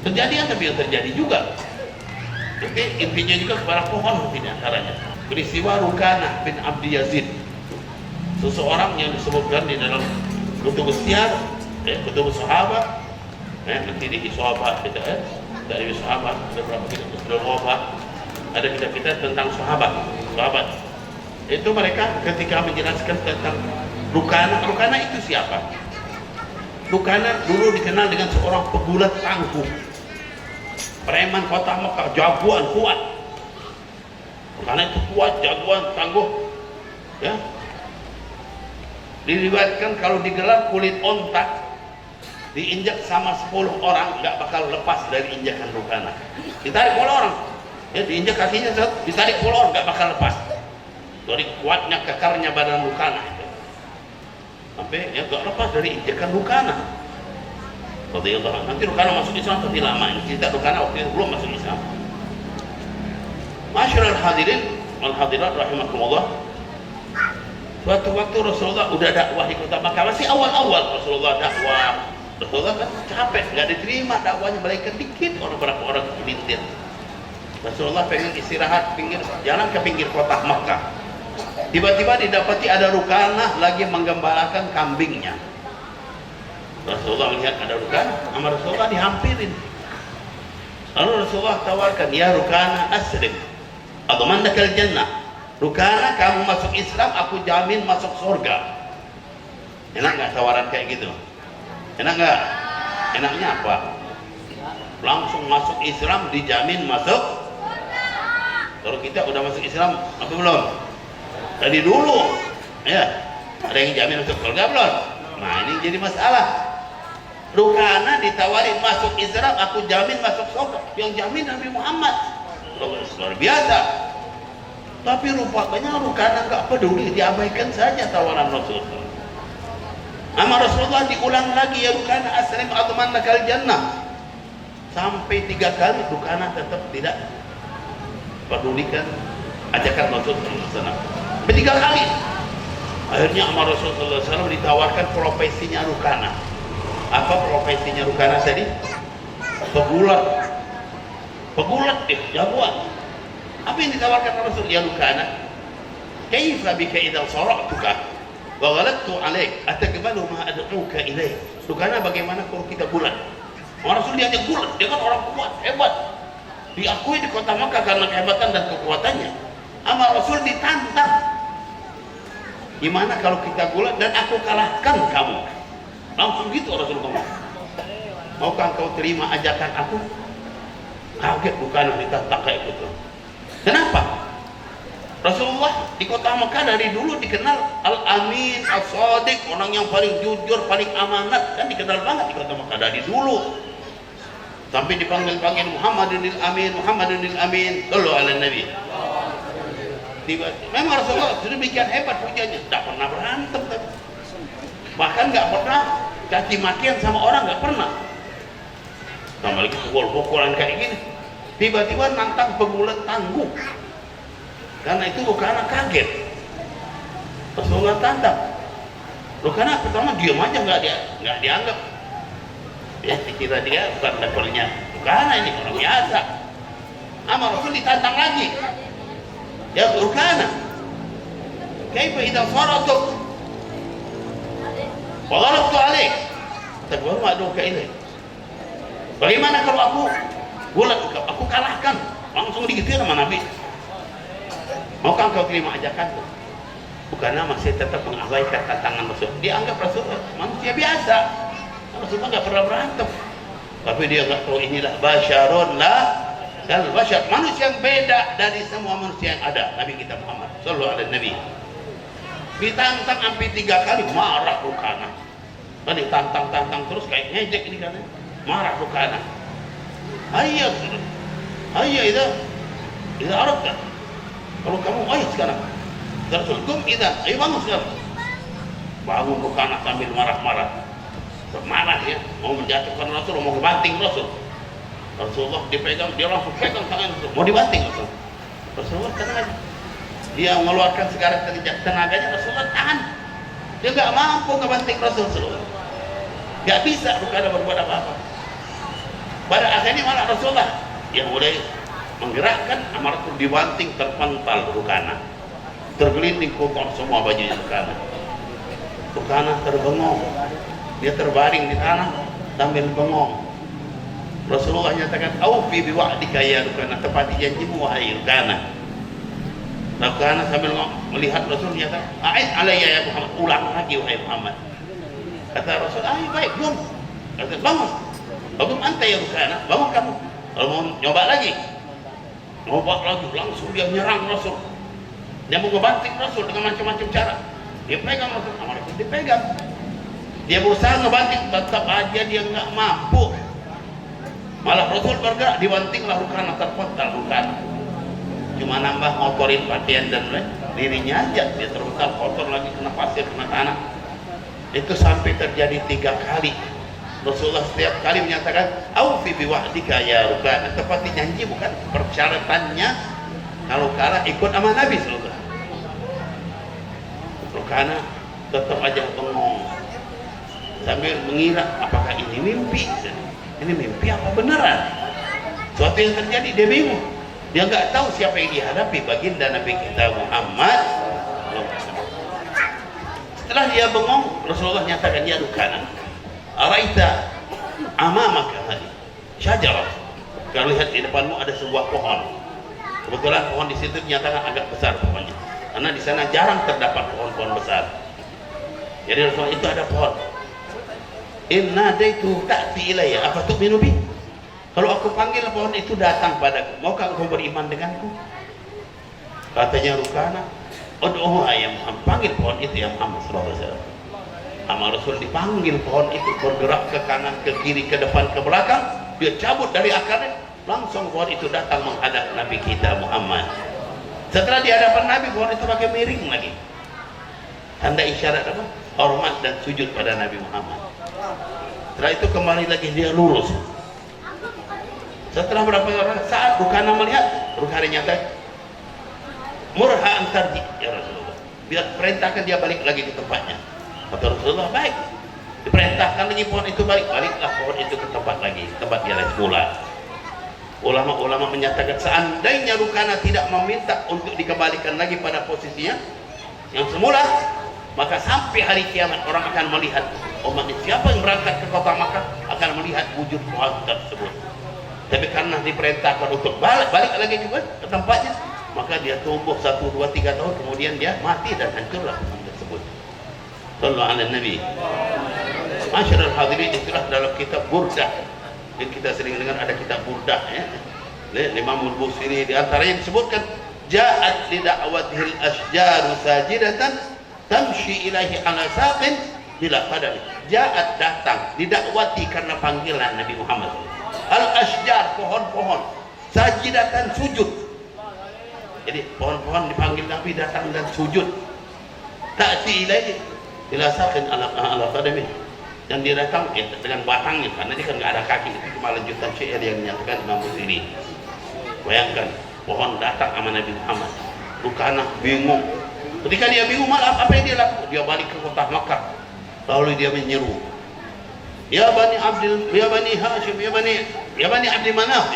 Kejadian tapi yang terjadi juga. Tapi intinya juga kepada pohon di antaranya. Peristiwa Rukanah bin Abdi Yazid, seseorang yang disebutkan di dalam kutubus siyar, kutubus sahabat, nanti di sahabat kita dari sahabat beberapa kitab sebelum wafat ada kitab-kitab tentang sahabat. Itu mereka ketika menjelaskan tentang Rukanah itu siapa? Rukanah dulu dikenal dengan seorang pegulat tangguh, preman kota Mekah, jagoan kuat. Rukanah itu kuat, jagoan, tangguh, ya. Diriwayatkan kalau digelar kulit ontak diinjak sama 10 orang nggak bakal lepas dari injakan Rukanah. Ditarik oleh orang, ya, diinjak kakinya, ditarik oleh orang nggak bakal lepas. Dari kuatnya kekarnya badan Rukanah itu, sampai ya nggak lepas dari injakan Rukanah. Nanti Rukanah masuk Islam tapi lama. Ini cerita Rukanah waktu itu belum masuk Islam. Masyarul hadirin wal hadirat rahimakumullah. Suatu waktu Rasulullah udah dakwah di kota Makkah, masih awal-awal Rasulullah dakwah. Rasulullah kan capek, nggak diterima dakwahnya, mereka dikit beberapa orang kelintir. Rasulullah pengen istirahat, jalan ke pinggir kota Makkah. Tiba-tiba didapati ada Rukanah lagi menggembalakan kambingnya. Rasulullah melihat ada Rukanah, sama Rasulullah dihampirin. Lalu Rasulullah tawarkan, ya Rukanah aslim, admannakal jannah. Rukanah, kamu masuk Islam, aku jamin masuk surga. Enak nggak tawaran kayak gitu? Enak nggak? Enaknya apa? Langsung masuk Islam dijamin masuk. Kalau kita udah masuk Islam apa belum? Tadi dulu, ya. Ada yang jamin masuk surga belum? Nah ini jadi masalah. Rukanah ditawarin masuk Islam, aku jamin masuk surga. Yang jamin Nabi Muhammad. Luar biasa. Tapi rupanya Rukanah nggak peduli, diabaikan saja tawaran Rasulullah. Sama Rasulullah diulang lagi, ya Rukanah aslim admannakal jannah. Sampai 3 kali Rukanah tetap tidak pedulikan ajakan Rasulullah SAW. 3 kali. Akhirnya sama Rasulullah SAW ditawarkan profesinya Rukanah. Apa profesinya Rukanah tadi? Pegulat. Pegulat deh, jagoan. Apa yang ditawarkan Rasul? Ya Rukanah, kaifa bika idza sara'tuka wa ghalattu 'alaik atakbalu ma ad'uka ilaih. Rukanah, bagaimana kalau kita bulat? Rasul diajak bulat, dia kan orang kuat, hebat. Diakui di kota Makkah karena kehebatan dan kekuatannya. Ama Rasul ditantang. Gimana kalau kita bulat dan aku kalahkan kamu? Langsung gitu Rasul ngomong. Maukah kau terima ajakan aku? Kaget Rukanah ditantang kayak gitu. Kenapa? Rasulullah di kota Mekah dari dulu dikenal Al-Amin, Al-Sadiq, orang yang paling jujur, paling amanat, kan dikenal banget di kota Mekah dari dulu. Sampai dipanggil-panggil Muhammadunil Amin, Muhammadunil Amin, sallu ala Nabi. Memang Rasulullah sudah demikian hebat hujahnya, tidak pernah berantem, bahkan nggak pernah caci makian sama orang, nggak pernah. Sama lagi pukul-pukulan kayak gini. Tiba-tiba nantang pegulat tangguh. Karena itu Rukanah kaget. Rasulullah tantang. Rukanah pertama diam aja, nggak dianggap. Ya dikira dia bukan levelnya Rukanah, ini orang biasa. Ama Rasul ditantang lagi. Ya Rukanah, kaifa idza faratuk wa ghalattu 'alaik takbaru ma ad'uka ilaih. Bagaimana kalau aku bulat, aku kalahkan? Langsung digituin sama Nabi. Maukah kau terima ajakanku? Bukannya masih tetap mengabaikan tantangan Rasul. Dia anggap Rasul manusia biasa. Rasulullah nggak pernah berantem. Tapi dia nggak tahu inilah basyarun lah dan basyar, manusia yang beda dari semua manusia yang ada. Nabi kita Muhammad sallallahu alaihi Nabi ditantang sampai 3 kali, marah Rukanah. Kan ditantang terus kayak ngejek ini kan. Marah Rukanah. Ayat, itu Arab kan? Kalau kamu ayat sekarang, Rasul kum itu, ayo bangun sekarang. Bangun Rukanah sambil marah-marah, bermarah ya, mau menjatuhkan Rasul, mau dibanting Rasul. Rasulullah dipegang, dia langsung pegang tangan Rasul, mau dibanting Rasul. Rasulullah tenang aja, dia mengeluarkan sekarang tenaganya, Rasulullah tahan. Dia nggak mampu ngebanting Rasul, nggak bisa Rukanah berbuat apa-apa. Pada akhirnya malah Rasulullah yang mulai menggerakkan amarah itu, dibanting, terpental Rukana, tergelinding kotor semua bajunya Rukana. Rukana terbengong, dia terbaring di tanah sambil bengong. Rasulullah nyatakan, "Aufi biwa'dika ya Rukana," tepati janjimu wahai Rukana. Rukana sambil melihat Rasul nyatakan, "A'id alayya ya Muhammad," ulang lagi wahai Muhammad. Kata Rasul, baik, belum. Kata, bangun. Bangun anta ya Rukana, bangun kamu. Kalau mau nyoba lagi, langsung dia menyerang Rasul. Dia mau ngebanting Rasul dengan macam-macam cara. Dia pegang Rasul, amarah itu dipegang. Dia berusaha ngebanting, tetap aja dia nggak mampu. Malah Rasul bergerak, dibantinglah Rukana, terpental Rukana. Cuma nambah ngotorin pakaian dan dirinya aja, dia terpental kotor lagi, kena pasir, kena tanah. Itu sampai terjadi 3 kali. Rasulullah setiap kali menyatakan, "Aufi biwa'dika ya Rukana," tepati janji, bukan persyaratannya kalau kalah ikut sama Nabi sallallahu alaihi wasallam. Rukana tetap aja bengong sambil mengira apakah ini mimpi. Ini mimpi apa beneran? Suatu yang terjadi, dia bingung. Dia nggak tahu siapa yang dihadapi, baginda Nabi kita Muhammad. Setelah dia bengong, Rasulullah nyatakan, "Ya Rukana, araita amamaka hadi syajarah." Kalau lihat di depanmu ada sebuah pohon. Kebetulan pohon di situ dinyatakan agak besar pohonnya, karena di sana jarang terdapat pohon-pohon besar. Jadi Rasulullah, itu ada pohon. Inna daitu ta'ti ilayya apa tu'minu bi? Kalau aku panggil pohon itu datang padaku, maukah engkau beriman denganku? Katanya Rukana, "Ud'uhu ya Muhammad," panggil pohon itu ya Muhammad sallallahu alaihi wasallam. Sama Rasul dipanggil, pohon itu bergerak ke kanan, ke kiri, ke depan, ke belakang. Dia cabut dari akarnya, langsung pohon itu datang menghadap Nabi kita Muhammad. Setelah di hadapan Nabi, pohon itu pakai miring lagi. Tanda isyarat apa? Hormat dan sujud pada Nabi Muhammad. Setelah itu kembali lagi dia lurus. Setelah berapa saat Rukana melihat, Rukana nyata, "Murha antarji ya Rasulullah," biar perintahkan dia balik lagi ke tempatnya. Kata Rasulullah, "Baik." Diperintahkan lagi pohon itu balik, baliklah pohon itu ke tempat lagi, tempat dia semula. Ulama-ulama menyatakan, seandainya Rukana tidak meminta untuk dikembalikan lagi pada posisinya yang semula, maka sampai hari kiamat orang akan melihat, umat siapa yang berangkat ke kota Makkah akan melihat wujud pohon tersebut. Tapi karena diperintahkan untuk balik lagi juga ke tempatnya, maka dia tumbuh 1, 2, 3 tahun, kemudian dia mati dan hancurlah pohon tersebut. Sallallahu alaihi Nabi. Masyarul hadirin, itulah dalam kitab Burdah yang kita sering dengar, ada kitab Burdah ya. Imam Al-Busiri di antaranya disebutkan, "Ja'at li da'watihil asjaru sajidatan tamshi ilaihi ala saqin bila qadami." Ja'at, datang, didakwati karena panggilan Nabi Muhammad. Al-asjar, pohon-pohon, sajidatan, sujud. Jadi pohon-pohon dipanggil Nabi datang dan sujud. Ta'ti ilaihi bila saqin ala qadami. Dan dia datang dengan batangnya, karena dia kan nggak ada kaki. Itu cuma lanjutan syair yang dinyatakan Imam Busiri. Bayangkan, pohon datang sama Nabi Muhammad. Rukana bingung. Ketika dia bingung, malah apa yang dia lakukan? Dia balik ke kota Makkah. Lalu dia menyeru, "Ya Bani Abdul, ya Bani Hashim, ya Bani Abdi Manaf,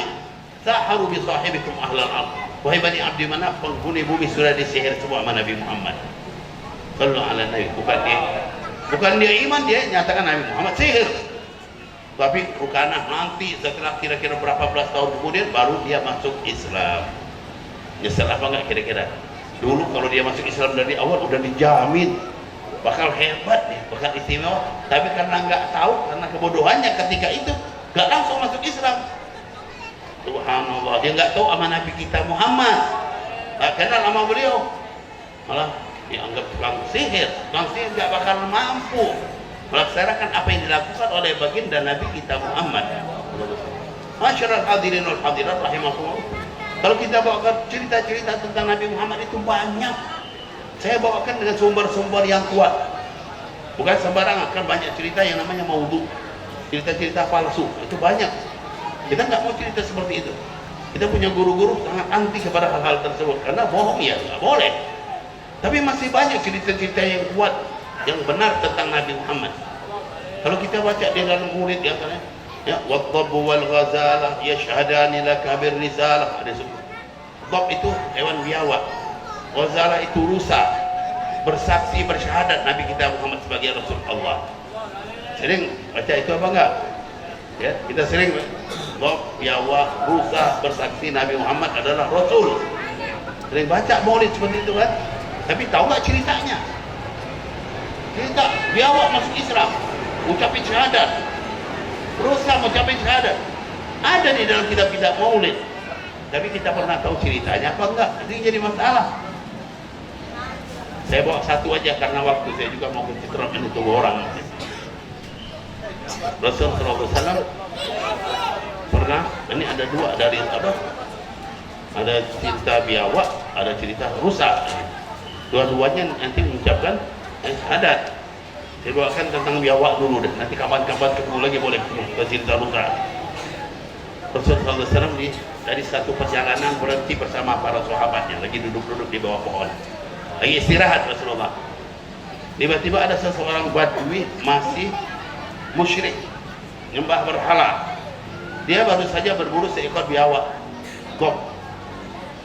saharu bi sahibikum ahlal ard." Wahai Bani Abdi Manaf, penghuni bumi sudah disihir semua sama Nabi Muhammad. Sallallahu alaihi Nabi. Bukan dia iman, dia nyatakan Nabi Muhammad sihir. Tapi Rukana nanti setelah kira-kira berapa belas tahun kemudian baru dia masuk Islam. Nyesel apa enggak kira-kira? Dulu kalau dia masuk Islam dari awal udah dijamin bakal hebat nih, bakal istimewa. Tapi karena nggak tahu, karena kebodohannya ketika itu nggak langsung masuk Islam. Subhanallah, dia nggak tahu sama Nabi kita Muhammad, nggak kenal sama beliau, malah dianggap tukang sihir nggak bakal mampu melaksanakan apa yang dilakukan oleh baginda Nabi kita Muhammad. Masyarul hadirin wal hadirat rahimakumullah. Kalau kita bawakan cerita-cerita tentang Nabi Muhammad itu banyak. Saya bawakan dengan sumber-sumber yang kuat. Bukan sembarangan, kan banyak cerita yang namanya maudhu, cerita-cerita palsu, itu banyak. Kita nggak mau cerita seperti itu. Kita punya guru-guru sangat anti kepada hal-hal tersebut, karena bohong ya nggak boleh. Tapi masih banyak cerita-cerita yang kuat, yang benar tentang Nabi Muhammad. Kalau kita baca di dalam murid, Ya, wadhabu wal ghazalah yashhadani laka bir risalah. Ada sebut. Dhab itu hewan biawak. Ghazalah itu rusa. Bersaksi bersyahadat Nabi kita Muhammad sebagai Rasul Allah. Sering baca itu apa enggak? Ya, kita sering dhab, biawak, rusa bersaksi Nabi Muhammad adalah Rasul. Sering baca maulid seperti itu kan? Tapi tahu enggak ceritanya? Cerita biawak masuk Islam, ucapin syahadat. Rusa mengucapkan syahadat. Ada di dalam kitab-kitab maulid. Tapi kita pernah tahu ceritanya apa enggak? Itu jadi masalah. Saya bawa satu aja karena waktu saya juga mau mencitrakan itu orang. Rasulullah SAW pernah, ini ada dua dari apa? Ada cerita biawak, ada cerita rusa. Dua-duanya nanti mengucapkan syahadat. Saya bawakan tentang biawak dulu deh. Nanti kapan-kapan ketemu lagi boleh ke cerita rusa. Rasulullah SAW dari satu perjalanan berhenti bersama para sahabatnya, lagi duduk-duduk di bawah pohon, lagi istirahat Rasulullah. Tiba-tiba ada seseorang Badui masih musyrik, nyembah berhala. Dia baru saja berburu seekor biawak gok.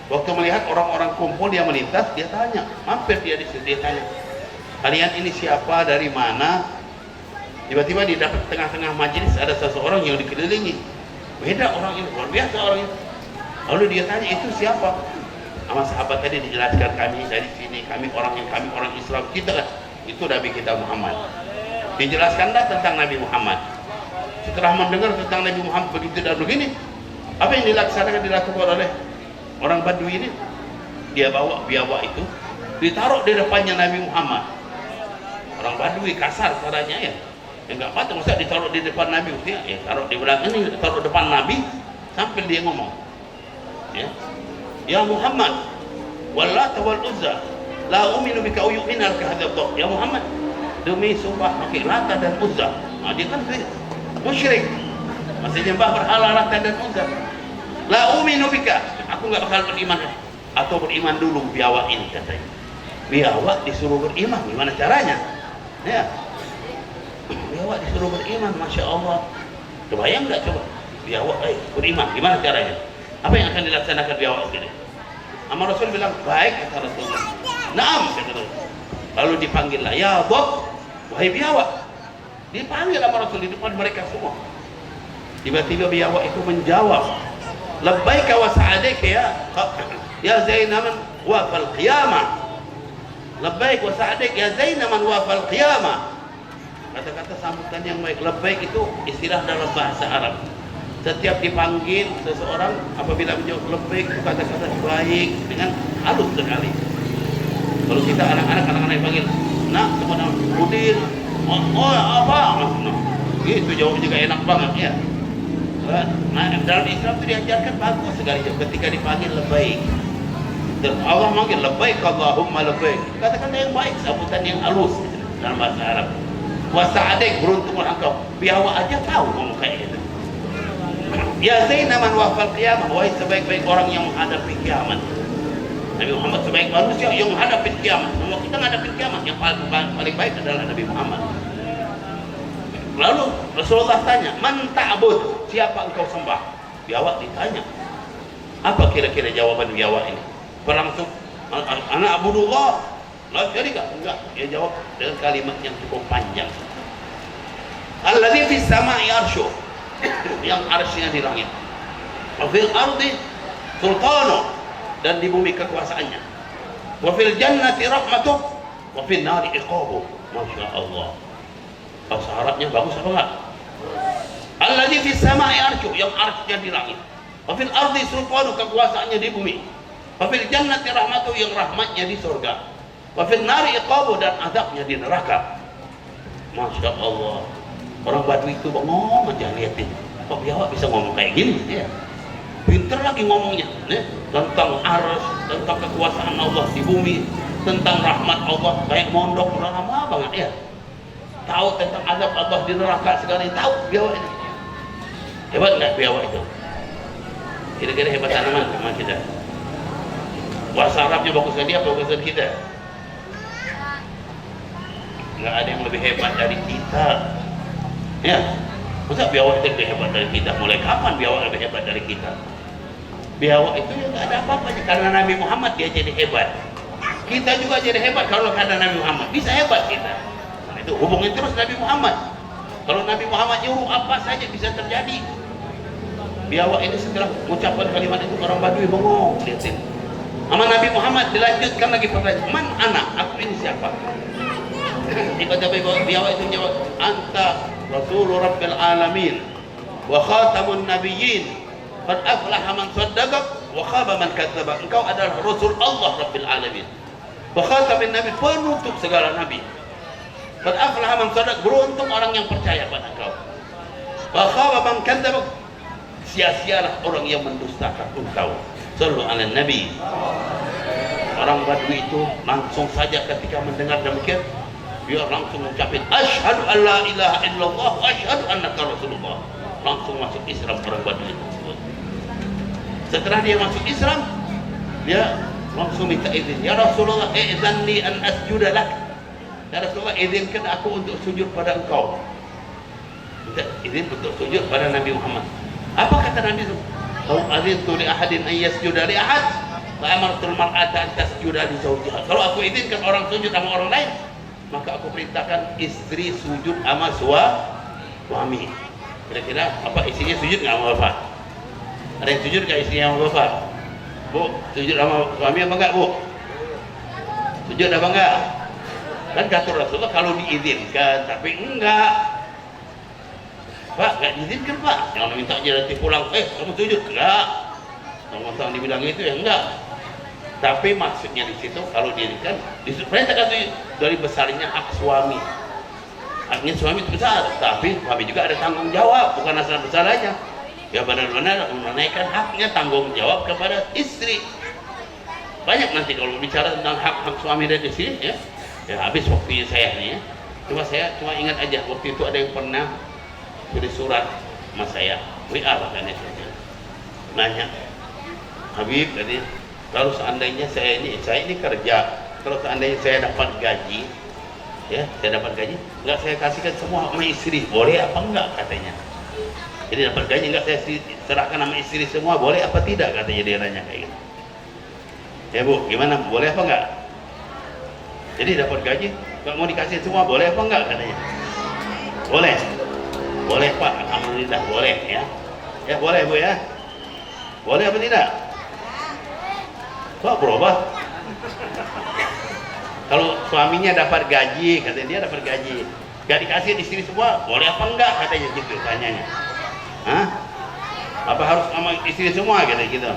Waktu melihat orang-orang kumpul, dia melintas, dia tanya, mampir dia di situ, dia tanya, kalian ini siapa, dari mana? Tiba-tiba di dapat tengah-tengah majelis ada seseorang yang dikelilingi. Beda orang ini, luar biasa orang ini. Lalu dia tanya, itu siapa? Sama sahabat tadi dijelaskan, kami dari sini, kami orang Islam, kita kan itu Nabi kita Muhammad. Dijelaskanlah tentang Nabi Muhammad. Setelah mendengar tentang Nabi Muhammad begitu dan begini, apa yang dilakukan oleh orang Badui ini? Dia bawa biawak itu, ditaruh di depannya Nabi Muhammad. Orang Badui kasar caranya ya, enggak patut masa ditaruh di depan Nabi. Ya taruh di belakang ini, taruh depan Nabi sampai dia ngomong, ya Muhammad, Wallata wal Uzza, la uminu bika uyu'minal kahadzab. Ya Muhammad, demi sumpah Lata dan Uzza. Nah, dia kan musyrik, masih nyembah berhala Lata dan Uzza. La uminu bika, aku enggak bakal beriman. Atau beriman dulu biawak ini, katanya. Biawak disuruh beriman, gimana caranya? Ya, biawak disuruh beriman, masya Allah. Kebayang nggak coba? Biawak beriman, gimana caranya? Apa yang akan dilaksanakan biawak ini? Amma Rasul bilang, baik, kata Rasulullah. Naam, kata Rasul. Lalu dipanggillah, ya Bob, wahai biawak. Dipanggil sama Rasul di depan mereka semua. Tiba-tiba biawak itu menjawab, labbaika wa sa'adaika ya Zainaman wa fal qiyamah. Labbaik wa sa'adaik ya Zainaman wa fal qiyamah. Kata-kata sambutan yang baik. Labbaik itu istilah dalam bahasa Arab. Setiap dipanggil seseorang, apabila menjawab labbaik, kata-kata baik dengan halus sekali. Kalau kita anak-anak dipanggil, nak, teman Udin, apa? Itu jawab juga enak banget ya. Nah, dalam Islam itu diajarkan bagus sekali ketika dipanggil labbaik. Dan Allah manggil labbaik Allahumma labbaik. Kata-kata yang baik, sambutan yang halus dalam bahasa Arab. Wa sa'adik, beruntunglah engkau. Biawak aja tahu ngomong kayak gitu. Ya Zainaman wa fal qiyamah, wahai sebaik-baik orang yang menghadapi kiamat. Nabi Muhammad sebaik manusia yang menghadapi kiamat. Semua kita menghadapi kiamat, yang paling baik adalah Nabi Muhammad. Lalu Rasulullah tanya, man ta'bud, siapa engkau sembah? Biawak ditanya. Apa kira-kira jawaban biawak ini? Berlangsung, anak abudullah, la syarika. Enggak, dia jawab dengan kalimat yang cukup panjang. Alladzi fis sama'i arsy, yang arsy-nya di langit. Wa fil ardi sultanu, dan di bumi kekuasaannya. Wa fil jannati rahmatuh, wa fil nari iqabuh. Masya Allah. Bahasa Arabnya bagus apa enggak? Alladzi fis sama'i arsy, yang arsy-nya di langit. Wa fil ardi sultanu, kekuasaannya di bumi. Wa fil jannati rahmatuh, yang rahmatnya di surga. Wa fil nari iqabuh, dan azabnya di neraka. Masya Allah. Orang Badui itu ngomong aja, lihatin. Kok biawak bisa ngomong kayak gini? Ya. Pinter lagi ngomongnya, tentang arsy, tentang kekuasaan Allah di bumi, tentang rahmat Allah, kayak mondok udah lama banget ya. Tahu tentang azab Allah di neraka sekali, tahu biawak ini. Hebat nggak biawak itu? Kira-kira hebat tanaman sama kita. Bahasa Arabnya bagus sekali apa bahasa kita? Nggak ada yang lebih hebat dari kita. Ya, Masa biawak itu lebih hebat dari kita? Mulai kapan biawak lebih hebat dari kita? Biawak itu ya nggak ada apa-apanya, karena Nabi Muhammad dia jadi hebat. Kita juga jadi hebat kalau karena Nabi Muhammad, bisa hebat kita. Nah, itu hubungi terus Nabi Muhammad. Kalau Nabi Muhammad nyuruh apa saja bisa terjadi. Biawak ini setelah mengucapkan kalimat itu orang Badui bengong, lihatin. Sama Nabi Muhammad dilanjutkan lagi pertanyaan, man anak, aku ini siapa? Dikata biawak itu jawab, anta Rasulur Rabbil Alamin wa khatamun nabiyyin qad aflaha man saddaqak wa khaba man kadzdzabak. Engkau adalah Rasul Allah Rabbil Alamin wa khatamin nabi, penutup segala nabi. Qad aflaha man saddaq, beruntung orang yang percaya pada engkau. Wa khaba man kadzdzabak, sia-sialah orang yang mendustakan engkau. Sallu ala nabi. Orang Badui itu langsung saja ketika mendengar demikian, dia langsung mengucapkan asyhadu an la ilaha illallah wa asyhadu annaka rasulullah. Langsung masuk Islam orang Badui tersebut. Setelah dia masuk Islam, dia langsung minta izin, ya Rasulullah, idzanni an asjuda lak. Ya Rasulullah, izinkan aku untuk sujud pada engkau. Minta izin untuk sujud pada Nabi Muhammad. Apa kata Nabi? Lau azintu li ahadin an yasjuda li ahad fa amartul mar'ata an tasjuda li zawjiha. Kalau aku izinkan orang sujud sama orang lain, maka aku perintahkan istri sujud sama suami. Kira-kira apa istrinya sujud nggak sama bapak? Ada yang sujud nggak istrinya sama bapak? Bu, sujud sama suami apa enggak, Bu? Sujud apa enggak? Kan kata Rasulullah kalau diizinkan, tapi enggak. Pak, nggak diizinkan Pak, jangan minta aja nanti pulang, kamu sujud, enggak. Kalau dibilang itu ya enggak. Tapi maksudnya di situ kalau diizinkan, diperintahkan dari besarnya hak suami. Haknya suami itu besar, tapi suami juga ada tanggung jawab, bukan asal besar aja. Ya benar-benar menunaikan haknya, tanggung jawab kepada istri. Banyak nanti kalau bicara tentang hak suami dan istri, ya habis waktunya saya nih ya. Saya cuma ingat aja waktu itu ada yang pernah tulis surat sama saya, WA bahkan ya, nanya, Habib, katanya, kalau seandainya saya ini kerja, kalau seandainya saya dapat gaji, nggak saya kasihkan semua sama istri, boleh apa enggak katanya. Jadi dapat gaji nggak saya serahkan sama istri semua, boleh apa tidak katanya, dia nanya kayak gitu. Ya Bu, gimana, boleh apa enggak? Jadi dapat gaji nggak mau dikasih semua, boleh apa enggak katanya. Boleh. Boleh Pak, alhamdulillah boleh ya. Ya boleh Bu ya. Boleh apa tidak? Kok berubah? Kalau suaminya dapat gaji, katanya dia dapat gaji, gak dikasih istri semua, boleh apa enggak katanya gitu tanyanya. Hah? Apa harus sama istri semua katanya gitu?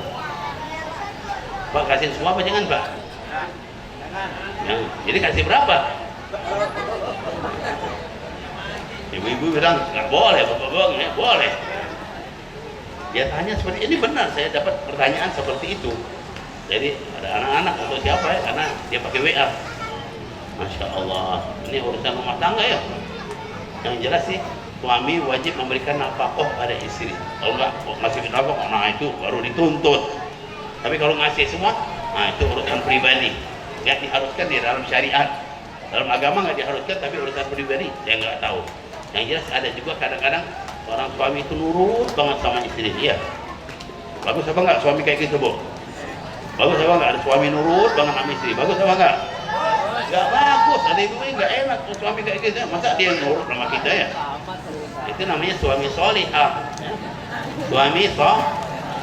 Pak kasih semua apa jangan Pak? Jangan. Jadi kasih berapa? Ibu-ibu bilang nggak boleh, bapak-bapak ya boleh. Dia tanya seperti ini, benar saya dapat pertanyaan seperti itu. Jadi ada anak-anak untuk siapa ya? Karena dia pakai WA. Masya Allah, ini urusan rumah tangga ya. Yang jelas sih suami wajib memberikan nafkah pada istri. Kalau nggak ngasih nafkah, nah itu baru dituntut. Tapi kalau ngasih semua, nah itu urusan pribadi. Nggak diharuskan di dalam syariat. Dalam agama nggak diharuskan, tapi urusan pribadi saya nggak tahu. Yang jelas ada juga kadang-kadang orang suami itu nurut banget sama istri dia. Bagus apa enggak suami kayak gitu, Bu? Bagus apa enggak ada suami nurut banget sama istri? Bagus apa enggak? Enggak bagus, ada ibu ini enggak enak suami kayak gitu. Masa dia nurut sama kita ya? Itu namanya suami solihah ya? Suami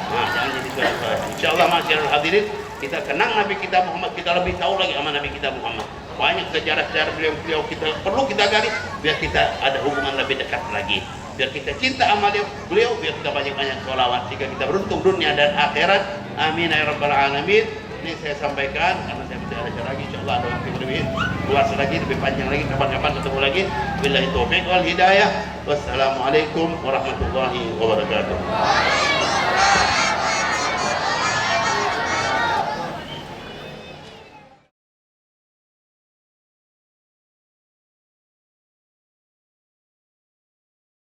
nah jangan jadi suami solihah. Insyaallah masyaallah hadirin, kita kenang Nabi kita Muhammad, kita lebih tahu lagi sama Nabi kita Muhammad. Banyak sejarah-sejarah beliau kita perlu kita gali biar kita ada hubungan lebih dekat lagi, biar kita cinta sama beliau, biar kita banyak-banyak sholawat sehingga kita beruntung dunia dan akhirat. Amin ya rabbal alamin. Ini saya sampaikan karena saya tidak ada lagi, insyaallah ada waktu lebih luas lagi, lebih panjang lagi, kapan-kapan ketemu lagi. Billahi taufiq wal hidayah. Wassalamualaikum warahmatullahi wabarakatuh.